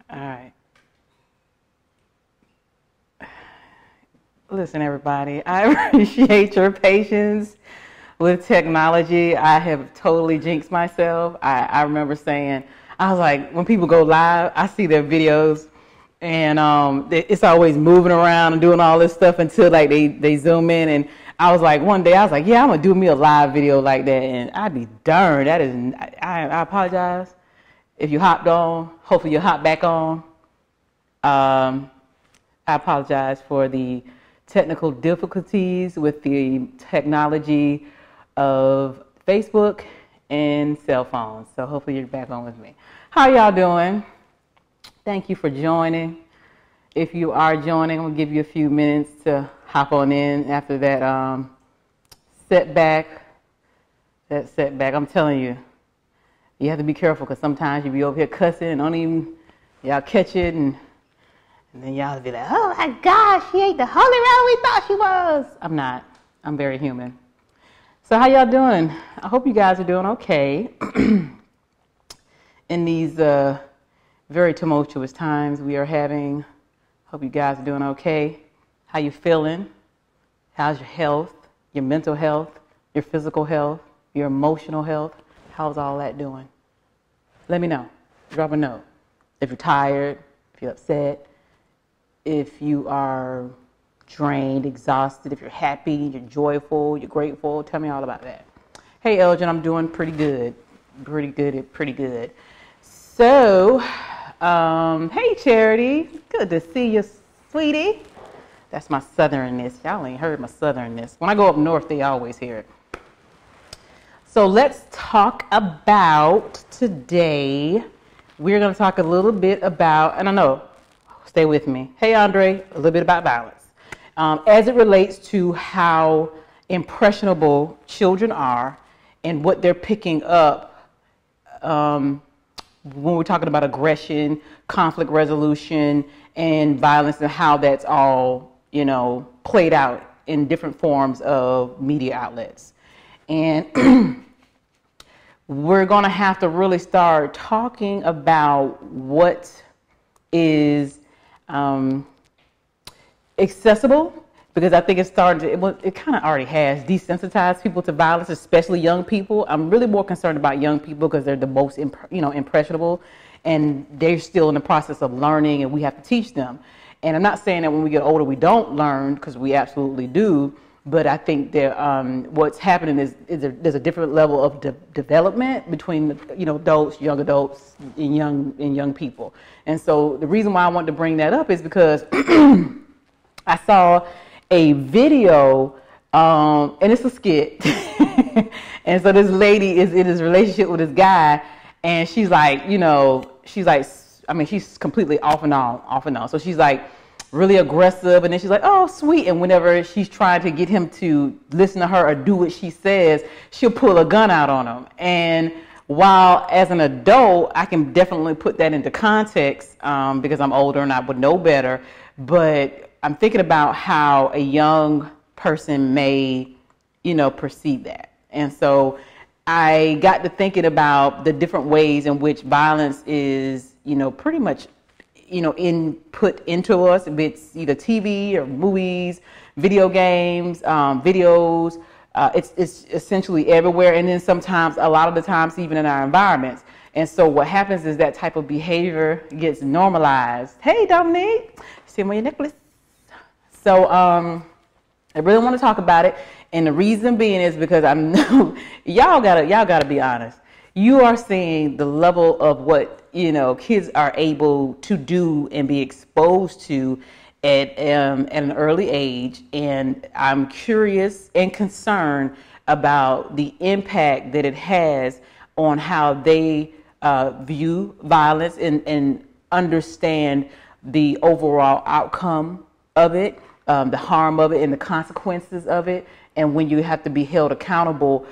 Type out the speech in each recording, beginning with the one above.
All right. Listen, everybody, I appreciate your patience with technology. I have totally jinxed myself. I remember saying, I was like, when people go live, I see their videos and it's always moving around and doing all this stuff until like they zoom in. And I was like, one day I was like, yeah, I'm gonna do me a live video like that. And I'd be darned. That is, I apologize if you hopped on. Hopefully you hop back on. I apologize for the technical difficulties with the technology of Facebook and cell phones. So hopefully you're back on with me. How y'all doing? Thank you for joining. If you are joining, I'm gonna give you a few minutes to hop on in after that setback. I'm telling you, you have to be careful because sometimes you be over here cussing and don't even, y'all catch it and then y'all be like, oh my gosh, she ain't the holy roll we thought she was. I'm not. I'm very human. So how y'all doing? I hope you guys are doing okay in these very tumultuous times we are having. Hope you guys are doing okay. How you feeling? How's your health, your mental health, your physical health, your emotional health? How's all that doing? Let me know. Drop a note. If you're tired, if you're upset, if you are drained, exhausted, if you're happy, you're joyful, you're grateful, tell me all about that. Hey, Elgin, I'm doing pretty good. Pretty good. So, hey, Charity. Good to see you, sweetie. That's my southernness. Y'all ain't heard my southernness. When I go up north, they always hear it. So let's talk about today. We're going to talk a little bit about, and I know, stay with me. Hey, Andre, a little bit about violence. As it relates to how impressionable children are and what they're picking up when we're talking about aggression, conflict resolution, and violence and how that's all, played out in different forms of media outlets. And we're going to have to really start talking about what is accessible, because I think it's starting to, it kind of already has desensitized people to violence, especially young people. I'm really more concerned about young people because they're the most, impressionable, and they're still in the process of learning, and we have to teach them. And I'm not saying that when we get older we don't learn, because we absolutely do. But I think that what's happening is there's a different level of development between adults, young adults, and young people. And so the reason why I wanted to bring that up is because I saw a video, and it's a skit. And so this lady is in this relationship with this guy, and she's like, she's completely off and on. So she's like really aggressive, and then she's like, oh, sweet. And whenever she's trying to get him to listen to her or do what she says, she'll pull a gun out on him. And while as an adult, I can definitely put that into context because I'm older and I would know better, but I'm thinking about how a young person may, perceive that. And so I got to thinking about the different ways in which violence is, pretty much input into us. It's either TV or movies, video games, videos. It's essentially everywhere. And then sometimes, a lot of the times, even in our environments. And so what happens is that type of behavior gets normalized. Hey, Dominique, see me on your necklace. So I really want to talk about it. And the reason being is because I know y'all gotta be honest. You are seeing the level of what kids are able to do and be exposed to at an early age, and I'm curious and concerned about the impact that it has on how they view violence and understand the overall outcome of it, the harm of it, and the consequences of it, and when you have to be held accountable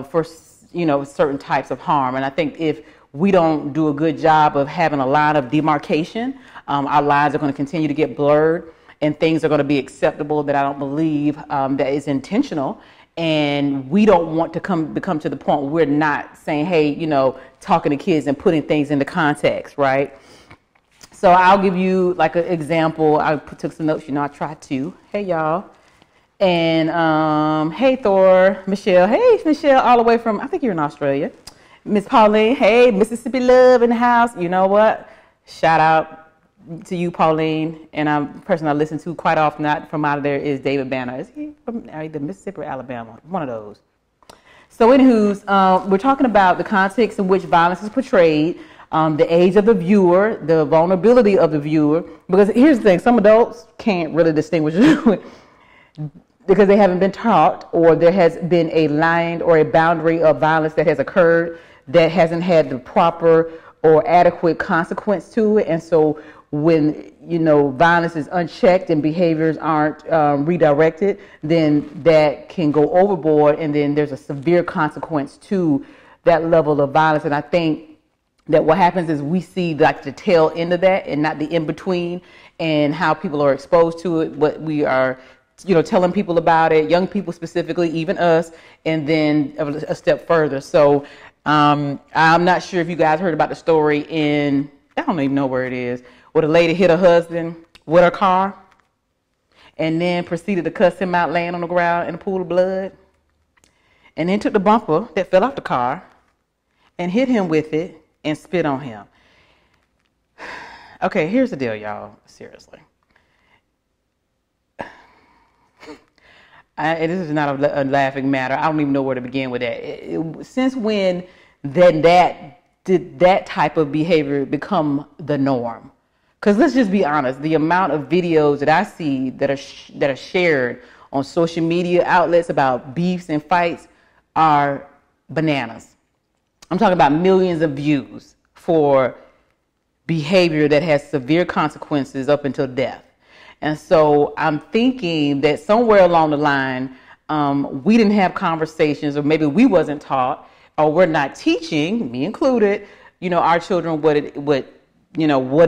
for certain types of harm. And I think if we don't do a good job of having a line of demarcation, our lines are going to continue to get blurred, and things are going to be acceptable that I don't believe that is intentional. And we don't want to become to the point where we're not saying, hey, talking to kids and putting things into context, right? So I'll give you like an example. I took some notes, I tried to. Hey, y'all. And hey, Thor, Michelle. Hey, Michelle, all the way from, I think you're in Australia. Miss Pauline, hey, Mississippi Love in the house. You know what? Shout out to you, Pauline. And the person I listen to quite often, not from out of there, is David Banner. Is he from either Mississippi or Alabama? One of those. So anywho, we're talking about the context in which violence is portrayed, the age of the viewer, the vulnerability of the viewer. Because here's the thing, some adults can't really distinguish because they haven't been taught, or there has been a line or a boundary of violence that has occurred that hasn't had the proper or adequate consequence to it. And so when, violence is unchecked and behaviors aren't redirected, then that can go overboard, and then there's a severe consequence to that level of violence. And I think that what happens is we see like the tail end of that and not the in-between, and how people are exposed to it, what we are telling people about it, young people specifically, even us, and then a step further. So I'm not sure if you guys heard about the story I don't even know where it is, where the lady hit her husband with her car and then proceeded to cuss him out laying on the ground in a pool of blood, and then took the bumper that fell off the car and hit him with it and spit on him. Okay, here's the deal, y'all. Seriously. This is not a laughing matter. I don't even know where to begin with that. Since when did that type of behavior become the norm? Because let's just be honest, the amount of videos that I see that are shared on social media outlets about beefs and fights are bananas. I'm talking about millions of views for behavior that has severe consequences up until death. And so I'm thinking that somewhere along the line, we didn't have conversations, or maybe we wasn't taught, or we're not teaching, me included, our children what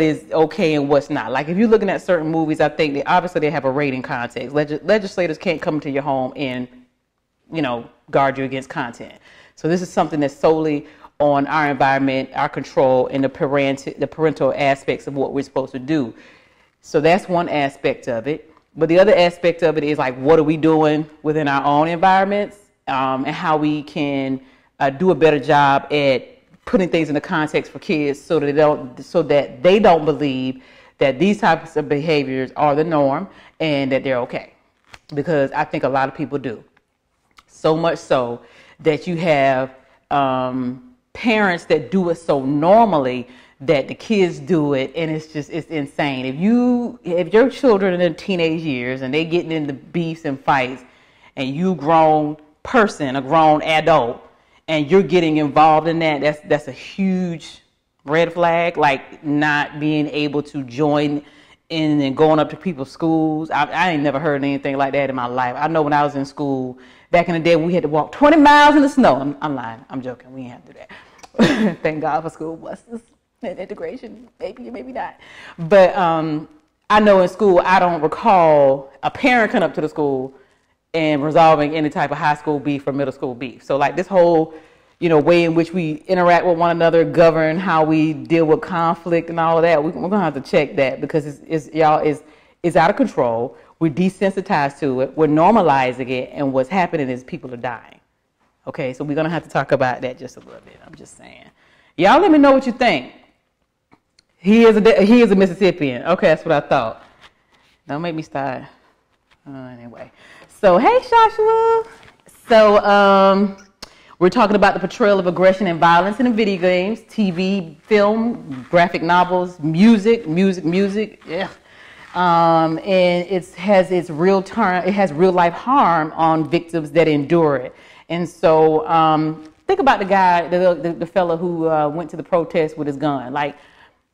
is okay and what's not. Like if you're looking at certain movies, I think that obviously they have a rating context. Legislators can't come to your home and, guard you against content. So this is something that's solely on our environment, our control, and the parental aspects of what we're supposed to do. So that's one aspect of it. But the other aspect of it is like, what are we doing within our own environments, and how we can do a better job at putting things in the context for kids so that they don't believe that these types of behaviors are the norm and that they're okay. Because I think a lot of people do. So much so that you have parents that do it so normally that the kids do it, and it's insane. If your children in their teenage years and they getting into beefs and fights, and you grown person, a grown adult, and you're getting involved in that's a huge red flag. Like not being able to join in and going up to people's schools. I ain't never heard anything like that in my life. I know when I was in school back in the day, we had to walk 20 miles in the snow. I'm lying. I'm joking. We ain't have to do that. Thank God for school buses and integration. Maybe not. But I know in school, I don't recall a parent coming up to the school and resolving any type of high school beef or middle school beef. So like this whole, way in which we interact with one another, govern how we deal with conflict and all of that, we're going to have to check that, because it's out of control. We're desensitized to it. We're normalizing it. And what's happening is people are dying. Okay, so we're going to have to talk about that just a little bit. I'm just saying. Y'all let me know what you think. He is a Mississippian. Okay, that's what I thought. Don't make me start. Anyway. So, hey, Joshua. So, we're talking about the portrayal of aggression and violence in the video games, TV, film, graphic novels, music. Yeah. And it has real life harm on victims that endure it. And so, think about the guy, the fellow who went to the protest with his gun. Like,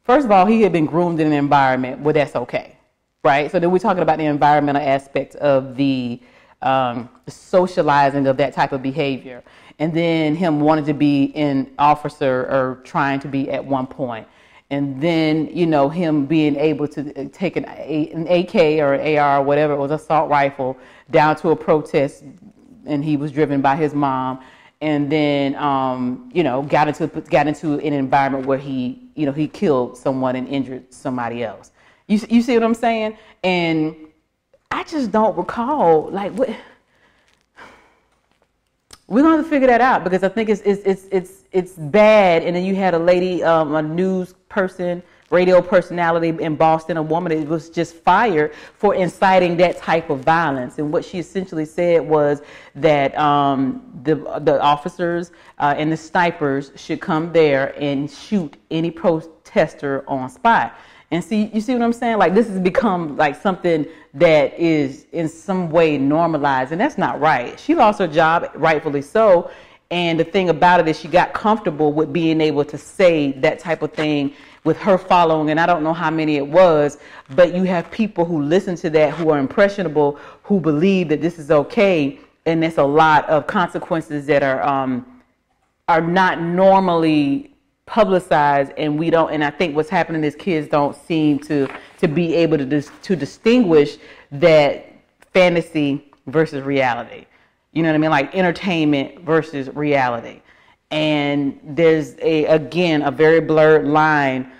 first of all, he had been groomed in an environment where that's okay, right? So then we're talking about the environmental aspect of the socializing of that type of behavior. And then him wanting to be an officer, or trying to be at one point. And then, him being able to take an AK or an AR or whatever, it was, assault rifle, down to a protest, and he was driven by his mom. And then, got into an environment where he, he killed someone and injured somebody else. You see what I'm saying? And I just don't recall, like, what. We're going to have to figure that out, because I think it's bad. And then you had a lady, a news person, radio personality in Boston, a woman that was just fired for inciting that type of violence. And what she essentially said was that the officers and the snipers should come there and shoot any protester on spot. And you see what I'm saying? Like, this has become like something that is in some way normalized, and that's not right. She lost her job, rightfully so. And the thing about it is she got comfortable with being able to say that type of thing with her following, and I don't know how many it was, but you have people who listen to that, who are impressionable, who believe that this is okay, and there's a lot of consequences that are not normally publicized, and we don't. And I think what's happening is kids don't seem to be able to distinguish that fantasy versus reality. You know what I mean? Like entertainment versus reality. And there's again a very blurred line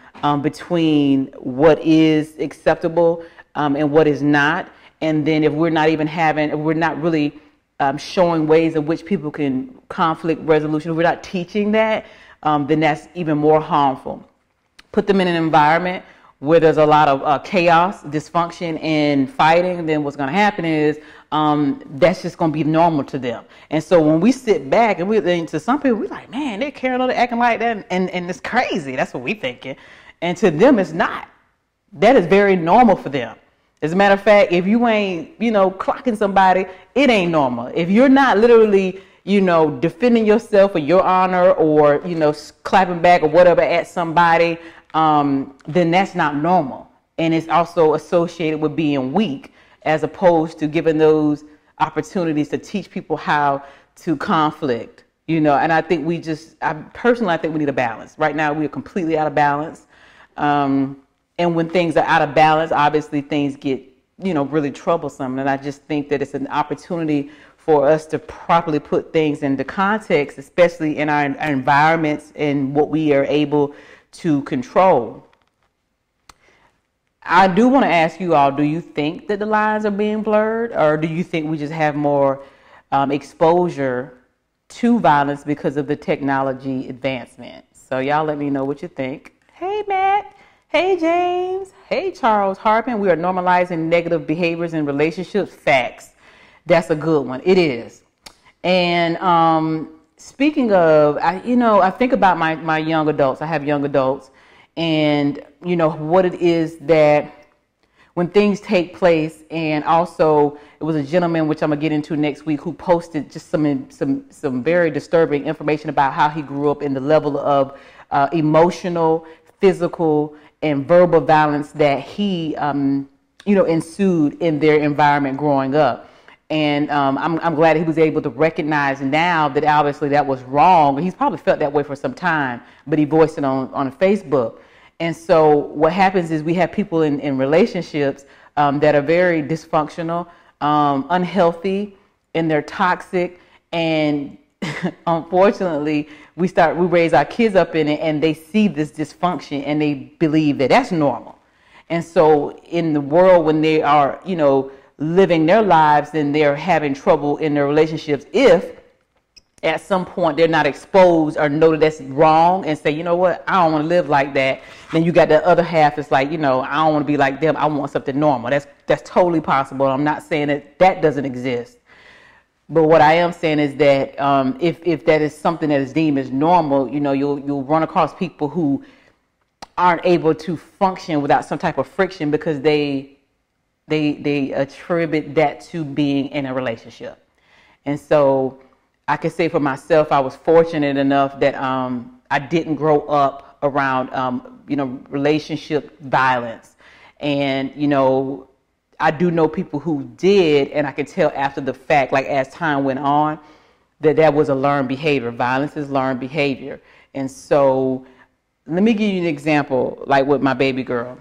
between what is acceptable and what is not. And then if we're not really showing ways in which people can conflict resolution, if we're not teaching that, then that's even more harmful. Put them in an environment where there's a lot of chaos, dysfunction, and fighting, then what's going to happen is that's just going to be normal to them. And so when we sit back, and to some people, we're like, man, they're carrying on, acting like that, and it's crazy. That's what we're thinking. And to them, it's not. That is very normal for them. As a matter of fact, if you ain't, clocking somebody, it ain't normal. If you're not literally, defending yourself or your honor, or, clapping back or whatever at somebody, then that's not normal. And it's also associated with being weak, as opposed to giving those opportunities to teach people how to conflict, And I think I think we need a balance. Right now, we are completely out of balance. And when things are out of balance, obviously things get, really troublesome. And I just think that it's an opportunity for us to properly put things into context, especially in our environments and what we are able to control. I do want to ask you all, do you think that the lines are being blurred, or do you think we just have more exposure to violence because of the technology advancement? So y'all let me know what you think. Hey, Matt. Hey, James. Hey, Charles Harpin. We are normalizing negative behaviors in relationships. Facts. That's a good one. It is. And speaking of, I think about my young adults. I have young adults. And, what it is that when things take place, and also it was a gentleman, which I'm going to get into next week, who posted just some very disturbing information about how he grew up in the level of emotional, physical, and verbal violence that he, ensued in their environment growing up. And I'm glad he was able to recognize now that obviously that was wrong. He's probably felt that way for some time, but he voiced it on Facebook. And so what happens is we have people in relationships that are very dysfunctional, unhealthy, and they're toxic. And unfortunately, we raise our kids up in it, and they see this dysfunction, and they believe that that's normal. And so in the world, when they are, living their lives, and they're having trouble in their relationships, if at some point they're not exposed or know that that's wrong, and say, you know what, I don't want to live like that, then you got the other half that's like, I don't want to be like them, I want something normal. That's totally possible. I'm not saying that doesn't exist. But what I am saying is that if that is something that is deemed as normal, you'll run across people who aren't able to function without some type of friction, because they attribute that to being in a relationship. And so I can say for myself, I was fortunate enough that I didn't grow up around, relationship violence. And, I do know people who did, and I can tell after the fact, like as time went on, that was a learned behavior. Violence is learned behavior. And so let me give you an example, like with my baby girl.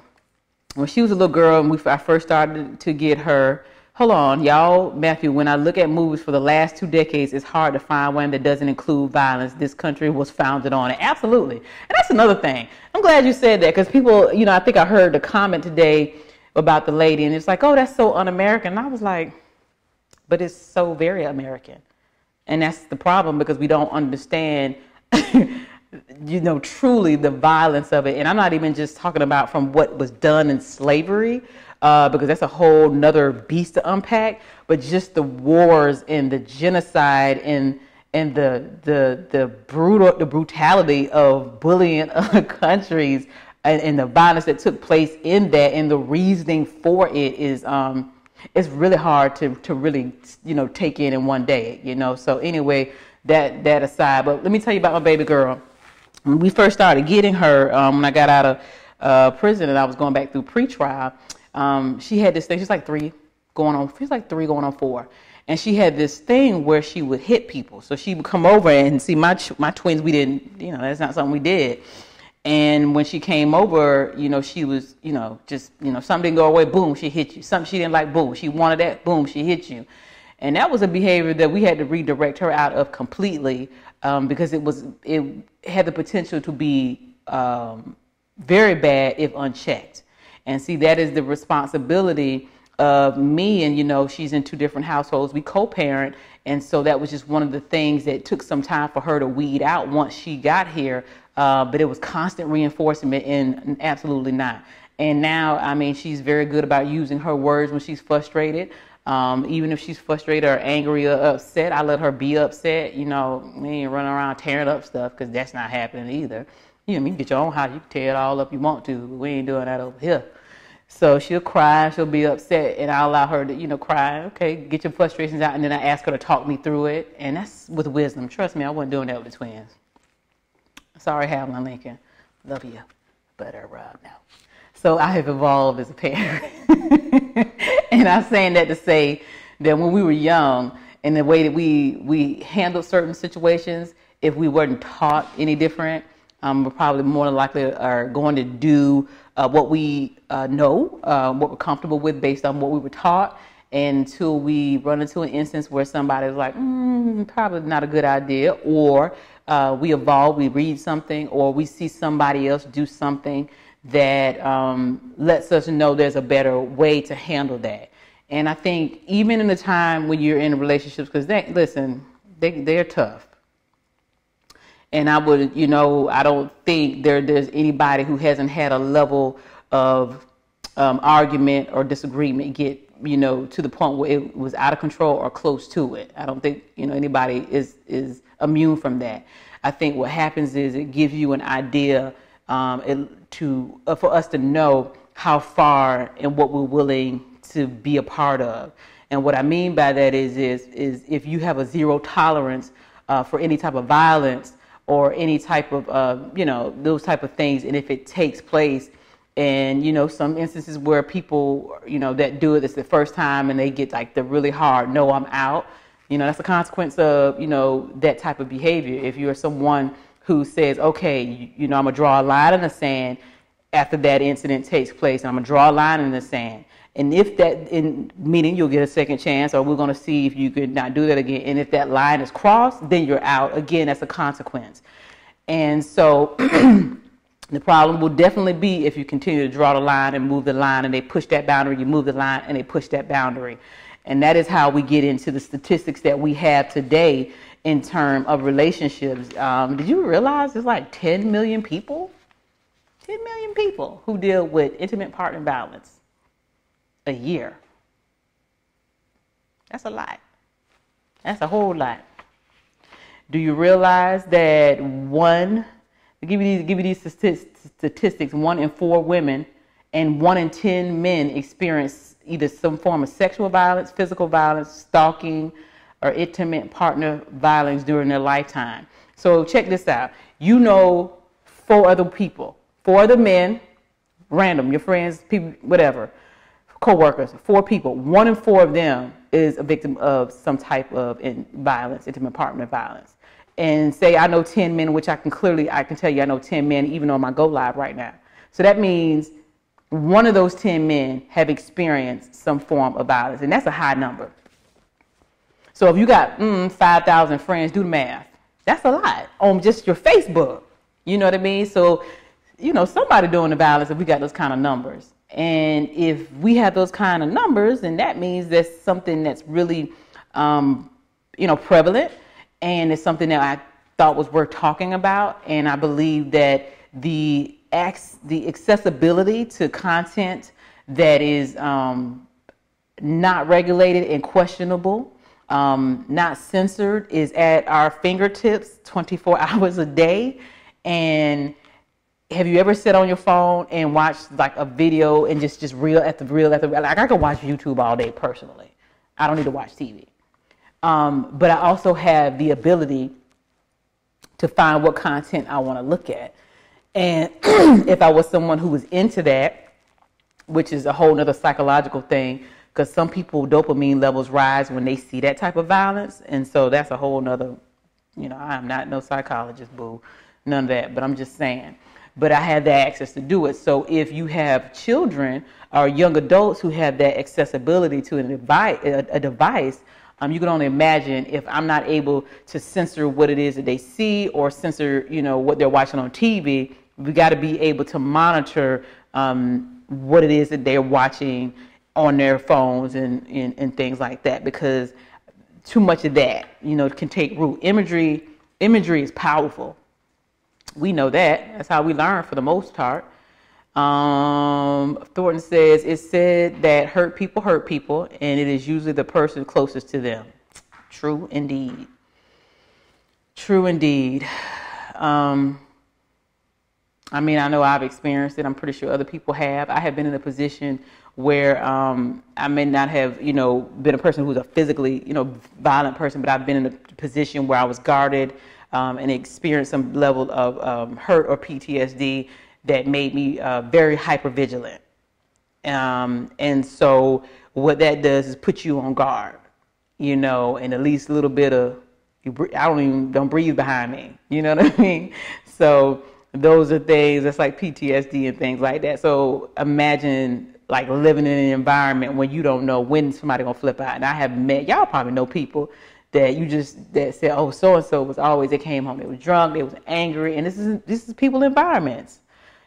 When she was a little girl, and I first started to get her Hold on, y'all. Matthew, when I look at movies for the last 2 decades, it's hard to find one that doesn't include violence. This country was founded on it. Absolutely. And that's another thing. I'm glad you said that because people, I think I heard the comment today about the lady and it's like, oh, that's so un-American. And I was like, but it's so very American. And that's the problem because we don't understand, truly the violence of it. And I'm not even just talking about from what was done in slavery, because that's a whole nother beast to unpack, but just the wars and the genocide and the brutality of bullying other countries and the violence that took place in that and the reasoning for it is it's really hard to really take in one day, So anyway, that aside, but let me tell you about my baby girl. When we first started getting her, when I got out of prison and I was going back through pretrial, she had this thing. She's like 3 going on 4. And she had this thing where she would hit people. So she would come over and see my twins. We didn't, that's not something we did. And when she came over, she was, just, something didn't go away, boom, she hit you. Something she didn't like, boom, she wanted that, boom, she hit you. And that was a behavior that we had to redirect her out of completely, because it had the potential to be very bad if unchecked. And see, that is the responsibility of me. And, she's in 2 different households. We co-parent. And so that was just one of the things that took some time for her to weed out once she got here. But it was constant reinforcement and absolutely not. And now, she's very good about using her words when she's frustrated. Even if she's frustrated or angry or upset, I let her be upset. We ain't running around tearing up stuff because that's not happening either. You can get your own house. You can tear it all up you want to, but we ain't doing that over here. So she'll cry, she'll be upset, and I'll allow her to, cry. Okay, get your frustrations out, and then I ask her to talk me through it. And that's with wisdom. Trust me, I wasn't doing that with the twins. Sorry, Hamlin Lincoln. Love you. But no. So I have evolved as a parent. And I'm saying that to say that when we were young and the way that we handled certain situations, if we weren't taught any different, we're probably more than likely are going to do what we know, what we're comfortable with based on what we were taught, until we run into an instance where somebody's like, probably not a good idea, or we evolve, we read something, or we see somebody else do something that lets us know there's a better way to handle that. And I think even in the time when you're in relationships, because they're tough. And I would, I don't think there's anybody who hasn't had a level of argument or disagreement get, to the point where it was out of control or close to it. I don't think, anybody is immune from that. I think what happens is it gives you an idea for us to know how far and what we're willing to be a part of. And what I mean by that is if you have a zero tolerance for any type of violence or any type of, those type of things, and if it takes place, and, some instances where people, that do it, it's the first time and they get like the really hard, no, I'm out. That's a consequence of, that type of behavior. If you're someone who says, okay, I'm going to draw a line in the sand after that incident takes place, and I'm going to draw a line in the sand. And if that, meaning you'll get a second chance, or we're going to see if you could not do that again. And if that line is crossed, then you're out. Again, that's a consequence. And so the problem will definitely be if you continue to draw the line and move the line, and they push that boundary, you move the line, and they push that boundary. And that is how we get into the statistics that we have today in terms of relationships. Did you realize there's like 10 million people? 10 million people who deal with intimate partner violence a year. That's a lot. That's a whole lot. Do you realize that to give you these statistics, 1 in 4 women and 1 in 10 men experience either some form of sexual violence, physical violence, stalking, or intimate partner violence during their lifetime. So check this out. 4 other people, 4 other men, random, your friends, people, whatever, co-workers, 4 people. 1 in 4 of them is a victim of some type of violence, intimate partner violence. And say I know 10 men, which I can tell you I know 10 men even on my Go Live right now. So that means one of those 10 men have experienced some form of violence, and that's a high number. So if you got 5,000 friends, do the math. That's a lot on just your Facebook. You know what I mean? So, somebody doing the violence if we got those kind of numbers. And if we have those kind of numbers, then that means there's something that's really, prevalent, and it's something that I thought was worth talking about. And I believe that the accessibility to content that is not regulated and questionable, not censored, is at our fingertips 24 hours a day. And have you ever sat on your phone and watched like a video and just reel after reel after reel? Like, I could watch YouTube all day personally. I don't need to watch TV. But I also have the ability to find what content I want to look at. And if I was someone who was into that, which is a whole nother psychological thing, because some people dopamine levels rise when they see that type of violence. And so that's a whole nother, I'm not no psychologist, boo, none of that, but I'm just saying. But I have the access to do it. So if you have children or young adults who have that accessibility to a device, you can only imagine if I'm not able to censor what it is that they see or censor, what they're watching on TV. We got to be able to monitor what it is that they're watching on their phones and things like that, because too much of that, can take root. Imagery is powerful. We know that. That's how we learn for the most part. Thornton says, it's said that hurt people, and it is usually the person closest to them. True indeed. True indeed. I know I've experienced it. I'm pretty sure other people have. I have been in a position where I may not have, been a person who's a physically, violent person, but I've been in a position where I was guarded and experienced some level of hurt or PTSD that made me very hypervigilant. And so what that does is put you on guard, and at least a little bit of, don't breathe behind me. You know what I mean? So those are things that's like PTSD and things like that. So imagine like living in an environment when you don't know when somebody gonna flip out. And I have met, y'all probably know people that that said, oh, so-and-so was always, they came home, they was drunk, they was angry. And this is people environments,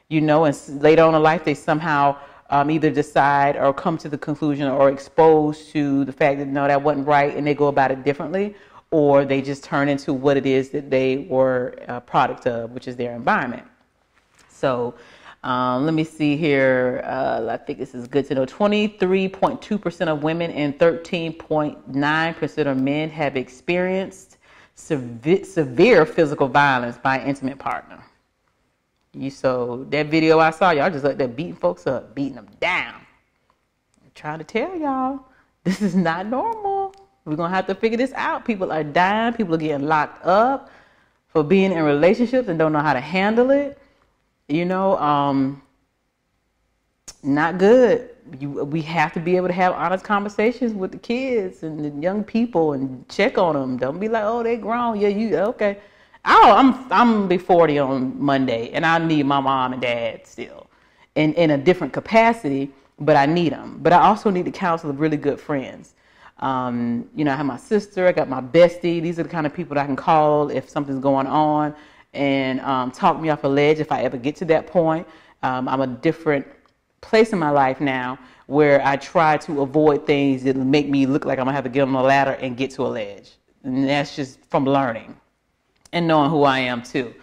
and later on in life, they somehow either decide or come to the conclusion or exposed to the fact that, no, that wasn't right, and they go about it differently, or they just turn into what it is that they were a product of, which is their environment. So let me see here. I think this is good to know. 23.2% of women and 13.9% of men have experienced severe physical violence by an intimate partner. So that video I saw, y'all just like that beating folks up, beating them down. I'm trying to tell y'all, this is not normal. We're going to have to figure this out. People are dying. People are getting locked up for being in relationships and don't know how to handle it. Not good. We have to be able to have honest conversations with the kids and the young people and check on them. Don't be like, oh, they grown. Yeah, you okay. I'm be 40 on Monday, and I need my mom and dad still in a different capacity, but I need them. But I also need the counsel of really good friends. I have my sister, I got my bestie. These are the kind of people that I can call if something's going on and talk me off a ledge if I ever get to that point. I'm a different place in my life now where I try to avoid things that make me look like I'm going to have to get on a ladder and get to a ledge. And that's just from learning and knowing who I am too.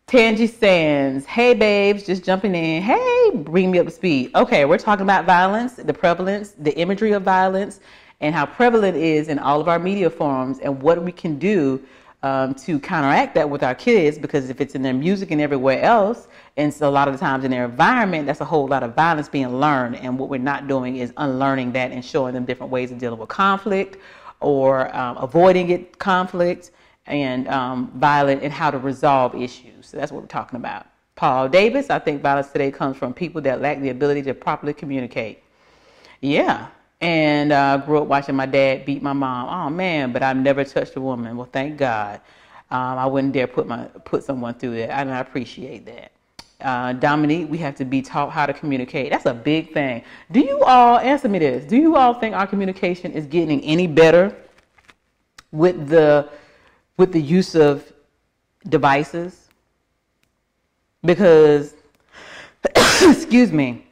Tangi Sands, hey babes, just jumping in. Hey, bring me up to speed. Okay, we're talking about violence, the prevalence, the imagery of violence, and how prevalent it is in all of our media forms and what we can do to counteract that with our kids, because if it's in their music and everywhere else, and so a lot of the times in their environment, that's a whole lot of violence being learned. And what we're not doing is unlearning that and showing them different ways of dealing with conflict or avoiding conflict and violent and how to resolve issues. So that's what we're talking about. Paul Davis, I think violence today comes from people that lack the ability to properly communicate. Yeah. And grew up watching my dad beat my mom. Oh man, but I've never touched a woman. Well, thank God. I wouldn't dare put someone through that. And I appreciate that. Dominique, we have to be taught how to communicate. That's a big thing. Do you all, answer me this, do you all think our communication is getting any better with the use of devices? Because, excuse me,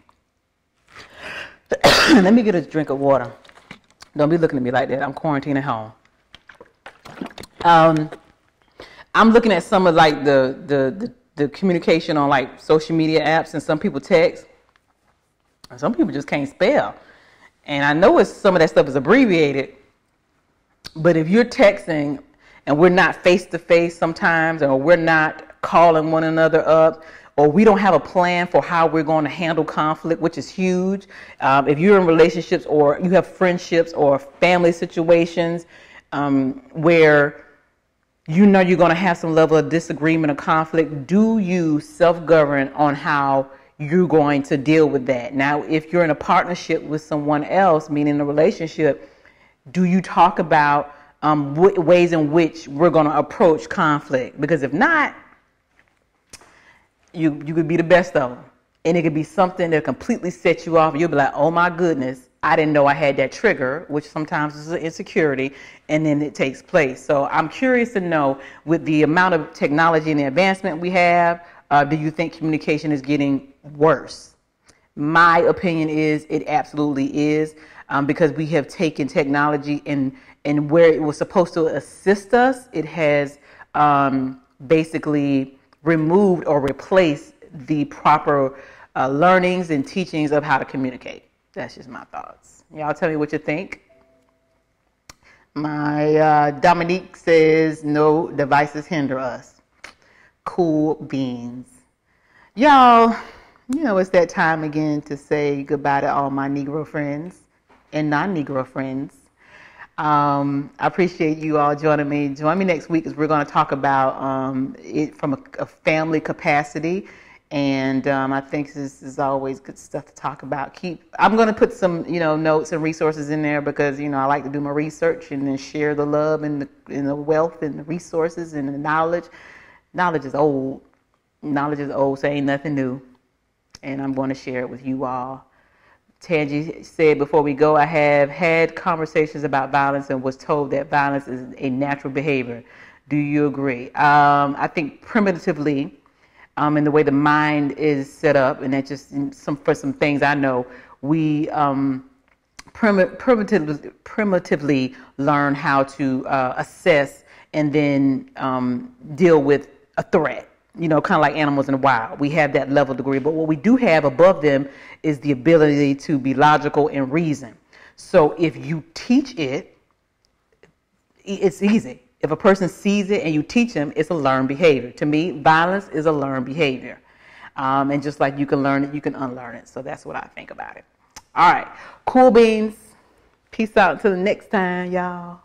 let me get a drink of water. Don't be looking at me like that. I'm quarantined at home. I'm looking at some of like the communication on like social media apps, and some people text, and some people just can't spell. And I know some of that stuff is abbreviated, but if you're texting and we're not face to face sometimes, or we're not calling one another up, or we don't have a plan for how we're going to handle conflict, which is huge. If you're in relationships, or you have friendships or family situations where you know you're going to have some level of disagreement or conflict, do you self-govern on how you're going to deal with that? Now, if you're in a partnership with someone else, meaning a relationship, do you talk about ways in which we're going to approach conflict? Because if not, you could be the best of them, and it could be something that completely sets you off. You'll be like, oh my goodness, I didn't know I had that trigger, which sometimes is an insecurity, and then it takes place. So I'm curious to know, with the amount of technology and the advancement we have, do you think communication is getting worse? My opinion is it absolutely is, because we have taken technology and where it was supposed to assist us, it has basically removed or replaced the proper learnings and teachings of how to communicate. That's just my thoughts. Y'all tell me what you think. My Dominique says no devices hinder us. Cool beans. Y'all, you know it's that time again to say goodbye to all my Negro friends and non-Negro friends. I appreciate you all joining me. Join me next week, as we're going to talk about it from a family capacity. And I think this is always good stuff to talk about. I'm going to put some, notes and resources in there, because, I like to do my research and then share the love and the wealth and the resources and the knowledge. Knowledge is old. Knowledge is old, so ain't nothing new. And I'm going to share it with you all. Tangi said before we go, I have had conversations about violence and was told that violence is a natural behavior. Do you agree? I think primitively, in the way the mind is set up, and that's just for some things I know, we primitively learn how to assess and then deal with a threat. Kind of like animals in the wild. We have that level degree, but what we do have above them is the ability to be logical and reason. So if you teach it, it's easy. If a person sees it and you teach them, it's a learned behavior. To me, violence is a learned behavior. And just like you can learn it, you can unlearn it. So that's what I think about it. All right. Cool beans. Peace out until the next time, y'all.